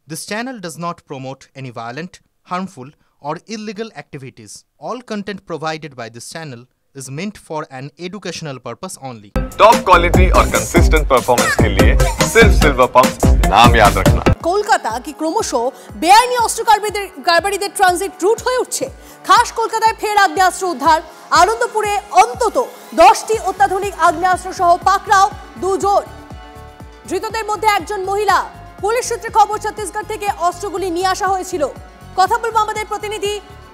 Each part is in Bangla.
This channel does not promote any violent, harmful, or illegal activities. All content provided by this channel is meant for an educational purpose only. Top quality और कंसिस्टेंट परफॉर्मेंस के लिए सिर्फ सिल्वर पंप नाम याद रखना। কলকাতা কি ক্রমশ বেআইনি অস্ত্র কারবারিদের ট্রানজিট রুট হয়ে উঠছে। খাস কলকাতায় ফের আগ্নেয়াস্ত্র উদ্ধার। আনন্দপুরে অন্তত 10টি অত্যাধুনিক আগ্নেয়াস্ত্র সহ পাকড়াও 2 জন। ধৃতদের মধ্যে একজন মহিলা। পুলিশ সূত্রে খবর ছত্তিশগড় থেকে অস্ত্রগুলি নিয়ে আসা হয়েছিল। কথা বলবো আমাদের প্রতিনিধি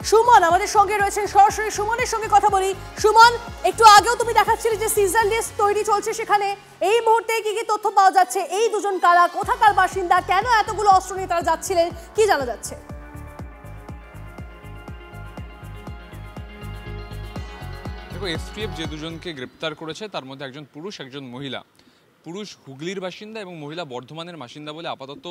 সুমন আমাদের সঙ্গে রয়েছেন, সরাসরি সুমনের সঙ্গে কথা বলি। সুমন, একটু আগেও তুমি দেখাচ্ছিলে যে সিজার লিস্ট তৈরি চলছে, সেখানে এই মুহূর্তে কি কি তথ্য পাওয়া যাচ্ছে? এই দুজন কারা, কোথাকার বাসিন্দা, কেন এতগুলো অস্ত্র নিয়ে তারা যাচ্ছিলেন, কি জানা যাচ্ছে? দেখো, এসটিএফ যে দুজনকে গ্রেপ্তার করেছে তার মধ্যে একজন পুরুষ, একজন মহিলা। পুরুষ হুগলির বাসিন্দা এবং মহিলা বর্ধমানের বাসিন্দা বলে আপাতত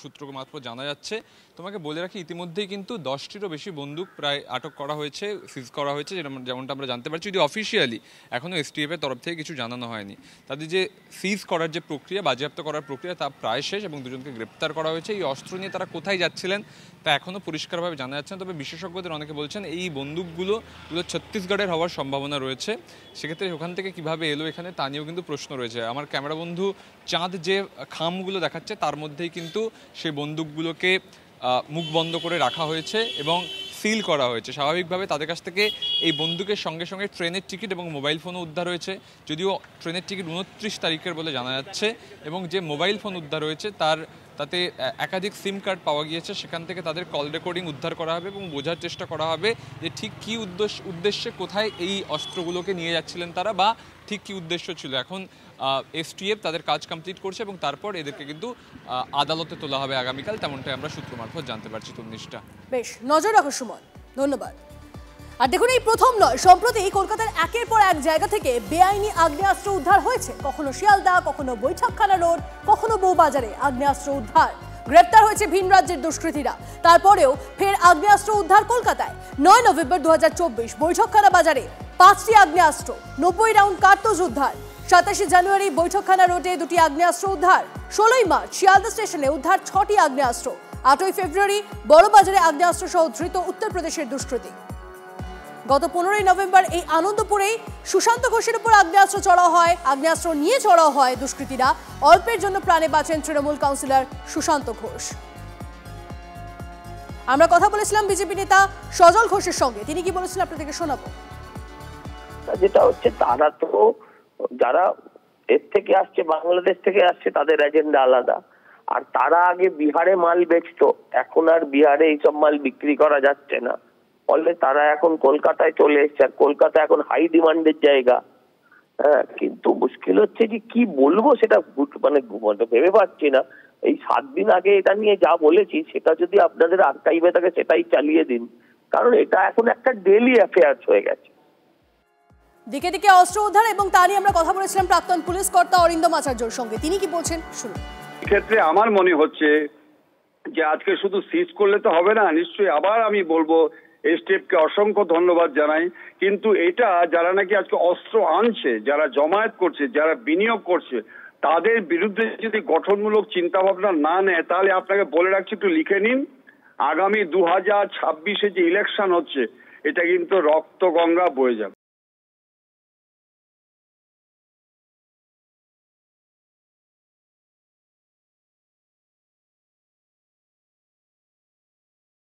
সূত্র মারফত জানা যাচ্ছে। তোমাকে বলে রাখি, ইতিমধ্যেই কিন্তু 10টিরও বেশি বন্দুক প্রায় আটক করা হয়েছে, সিজ করা হয়েছে, যেমনটা আমরা জানতে পারছি। যদি অফিসিয়ালি এখনও এসটিএফের তরফ থেকে কিছু জানানো হয়নি। তাদের যে সিজ করার যে প্রক্রিয়া, বাজেয়াপ্ত করার প্রক্রিয়া, তা প্রায় শেষ এবং দুজনকে গ্রেপ্তার করা হয়েছে। এই অস্ত্র নিয়ে তারা কোথায় যাচ্ছিলেন তা এখনও পরিষ্কারভাবে জানা যাচ্ছে না। তবে বিশেষজ্ঞদের অনেকে বলছেন এই বন্দুকগুলো ছত্তিশগড়ের হওয়ার সম্ভাবনা রয়েছে। সেক্ষেত্রে ওখান থেকে কিভাবে এলো এখানে তা নিয়েও কিন্তু প্রশ্ন রয়েছে। আমার ক্যামেরা বন্ধু চাঁদ যে খামগুলো দেখাচ্ছে তার মধ্যেই কিন্তু সেই বন্দুকগুলোকে মুখ বন্ধ করে রাখা হয়েছে এবং সিল করা হয়েছে। স্বাভাবিকভাবে তাদের কাছ থেকে এই বন্দুকের সঙ্গে সঙ্গে ট্রেনের টিকিট এবং মোবাইল ফোনও উদ্ধার হয়েছে। যদিও ট্রেনের টিকিট 29 তারিখের বলে জানা যাচ্ছে এবং যে মোবাইল ফোন উদ্ধার হয়েছে তাতে একাধিক সিম কার্ড পাওয়া গিয়েছে। সেখান থেকে তাদের কল রেকর্ডিং উদ্ধার করা হবে এবং বোঝার চেষ্টা করা হবে যে ঠিক কী উদ্দেশ্যে কোথায় এই অস্ত্রগুলোকে নিয়ে যাচ্ছিলেন তারা, বা ঠিক কী উদ্দেশ্য ছিল। এখন এসটিএফ তাদের কাজ কমপ্লিট করছে এবং তারপর এদেরকে কিন্তু আদালতে তোলা হবে আগামীকাল, তেমনটাই আমরা সূত্র মারফত জানতে পারছি। তন্নিষ্ঠা, বেশ, নজর রাখো সুমন, ধন্যবাদ। আর দেখুন, এই প্রথম নয়, সম্প্রতি কলকাতার একের পর এক জায়গা থেকে বেআইনি আগ্নেয়াস্ত্র উদ্ধার হয়েছে। কখনো শিয়ালদা, কখনো বৈঠকখানা রোড, কখনো বউবাজারে আগ্নেয়াস্ত্র উদ্ধার। গ্রেপ্তার হয়েছে ভিন রাজ্যের দুষ্কৃতীরা। তারপরেও ফের আগ্নেয়াস্ত্র উদ্ধার কলকাতায়। 9 নভেম্বর 2024 বৈঠকখানা বাজারে 5টি আগ্নেয়াস্ত্র, 90 রাউন্ড কার্তুজ উদ্ধার। 27 জানুয়ারি বৈঠকখানা রোডে 2টি আগ্নেয়াস্ত্র উদ্ধার। 16 মার্চ শিয়ালদা স্টেশনে উদ্ধার 6টি আগ্নেয়াস্ত্র। 8ই ফেব্রুয়ারি বড়বাজারে আগ্নেয়াস্ত্র সহ ধৃত উত্তরপ্রদেশের দুষ্কৃতী। গত 15ই নভেম্বর এই আনন্দপুরেই সুশান্ত ঘোষের উপর আগ্নেয়াস্ত্র চড়াও হয়। আগ্নেয়াস্ত্র নিয়ে চড়াও হয় দুষ্কৃতীরা। অল্পের জন্য প্রাণে বাঁচেন তৃণমূল কাউন্সিলর সুশান্ত ঘোষ। আমরা কথা বলেছিলাম বিজেপি নেতা সজল ঘোষের সঙ্গে, তিনি কি বলেছিলেন আপনাদেরকে শোনাবো। যেটা হচ্ছে, তারা তো যারা এর থেকে আসছে, বাংলাদেশ থেকে আসছে, তাদের এজেন্ডা আলাদা। আর তারা আগে বিহারে মাল বেচতো, এখন আর বিহারে এইসব মাল বিক্রি করা যাচ্ছে না, ফলে তারা এখন কলকাতায় চলে এসছে। আর কলকাতা এখন হাই ডিমান্ডের জায়গা। হ্যাঁ, কিন্তু মুশকিল হচ্ছে যে কি বলবো সেটা মানে ভেবে পাচ্ছি না। এই 7 দিন আগে এটা নিয়ে যা বলেছি সেটা যদি আপনাদের আর্কাইভে থাকে সেটাই চালিয়ে দিন, কারণ এটা এখন একটা ডেইলি অ্যাফেয়ার্স হয়ে গেছে। দিকে দিকে অস্ত্র উদ্ধার এবং তা নিয়ে আমরা কথা বলেছিলাম প্রাক্তন পুলিশ কর্তা অরিন্দম আচার্যর সঙ্গে, তিনি কি বলছেন শুনুন। ক্ষেত্রে আমার মনে হচ্ছে যে আজকে শুধু সিজ করলে তো হবে না, নিশ্চয়ই আবার আমি বলবো এসটিএফকে অসংখ্য ধন্যবাদ জানাই। কিন্তু এটা যারা নাকি আজকে অস্ত্র আনছে, যারা জমায়েত করছে, যারা বিনিয়োগ করছে, তাদের বিরুদ্ধে যদি গঠনমূলক চিন্তা ভাবনা না নেয়, তাহলে আপনাকে বলে রাখছি, একটু লিখে নিন, আগামী 2026-এ যে ইলেকশন হচ্ছে এটা কিন্তু রক্ত গঙ্গা বয়ে যাবে।